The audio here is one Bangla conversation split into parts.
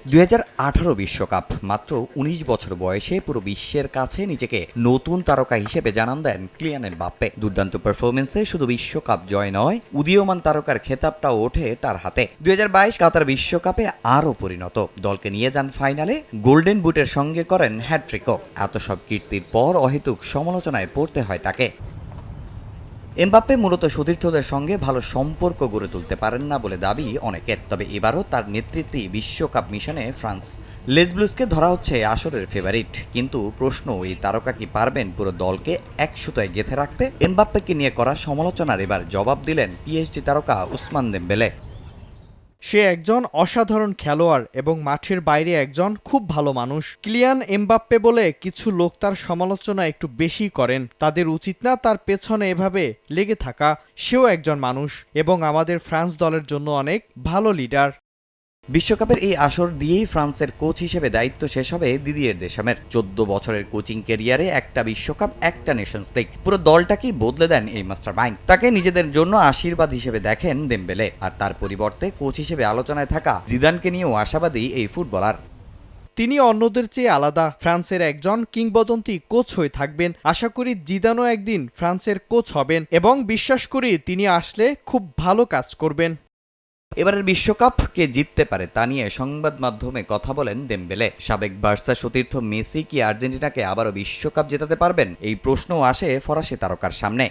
2018 বিশ্বকাপ মাত্র 19 বছর বয়সে পুরো বিশ্বের কাছে নিজেকে নতুন তারকা হিসেবে জানান দেন কিলিয়ান এমবাপ্পে। দুর্দান্ত পারফরমেন্সে শুধু বিশ্বকাপ জয় নয়, উদীয়মান তারকার খেতাবটাও ওঠে তার হাতে। 2022 কাতার বিশ্বকাপে আরও পরিণত, দলকে নিয়ে যান ফাইনালে, গোল্ডেন বুটের সঙ্গে করেন হ্যাটট্রিকও। এত সব কীর্তির পর অহেতুক সমালোচনায় পড়তে হয় তাকে। এমবাপ্পে মূলত সতীর্থদের সঙ্গে ভালো সম্পর্ক গড়ে তুলতে পারেন না বলে দাবি অনেকের। তবে এবারও তার নেতৃত্বেই বিশ্বকাপ মিশনে ফ্রান্স। লেস ব্লুজকে ধরা হচ্ছে আসরের ফেভারিট, কিন্তু প্রশ্ন এই তারকা কি পারবেন পুরো দলকে এক সুতায় গেঁথে রাখতে? এমবাপ্পেকে নিয়ে করা সমালোচনার এবার জবাব দিলেন পিএসজি তারকা উসমান দেমবেলে। সে একজন অসাধারণ খেলোয়াড় এবং মাঠের বাইরে একজন খুব ভালো মানুষ। কিলিয়ান এমবাপ্পে বলে কিছু লোক তার সমালোচনা একটু বেশি করেন। তাদের উচিত না তার পেছনে এভাবে লেগে থাকা। সেও একজন মানুষ এবং আমাদের ফ্রান্স দলের জন্য অনেক ভালো লিডার। বিশ্বকাপের এই আসর দিয়েই ফ্রান্সের কোচ হিসেবে দায়িত্ব শেষ হবে দিদিয়ের দেশামের। 14 বছরের কোচিং ক্যারিয়ারে একটা বিশ্বকাপ, একটা নেশনস লিগ, পুরো দলটাকেই বদলে দেন এই মাস্টারমাইন্ড। তাকে নিজেদের জন্য আশীর্বাদ হিসেবে দেখেন দেমবেলে, আর তার পরিবর্তে কোচ হিসেবে আলোচনায় থাকা জিদানকে নিয়েও আশাবাদী এই ফুটবলার। তিনি অন্যদের চেয়ে আলাদা, ফ্রান্সের একজন কিংবদন্তি কোচ হয়ে থাকবেন। আশা করি জিদানও একদিন ফ্রান্সের কোচ হবেন এবং বিশ্বাস করি তিনি আসলে খুব ভালো কাজ করবেন। এবারের বিশ্বকাপ কে জিততে পারে তা নিয়ে সংবাদ মাধ্যমে কথা বলেন দেমবেলে। সাবেক বার্সা সতীর্থ মেসি কি আর্জেন্টিনাকে আবারও বিশ্বকাপ জেতাতে পারবেন, এই প্রশ্নও আসে ফরাসি তারকার সামনে।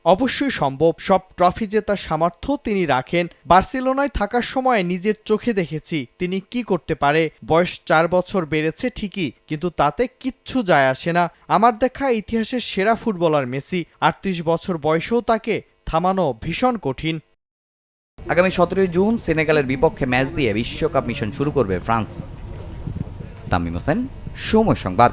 অবশ্যই সম্ভব, সব ট্রফি জেতার সামর্থ্য তিনি রাখেন। বার্সেলোনায় থাকার সময় নিজের চোখে দেখেছি তিনি কি করতে পারে। বয়স 4 বছর বেড়েছে ঠিকই, কিন্তু তাতে কিচ্ছু যায় আসে না। আমার দেখা ইতিহাসের সেরা ফুটবলার মেসি, 38 বছর বয়সেও তাকে থামানো ভীষণ কঠিন। আগামী 17 জুন সেনেগালের বিপক্ষে ম্যাচ দিয়ে বিশ্বকাপ মিশন শুরু করবে ফ্রান্স। তামিম হোসেন, সময় সংবাদ।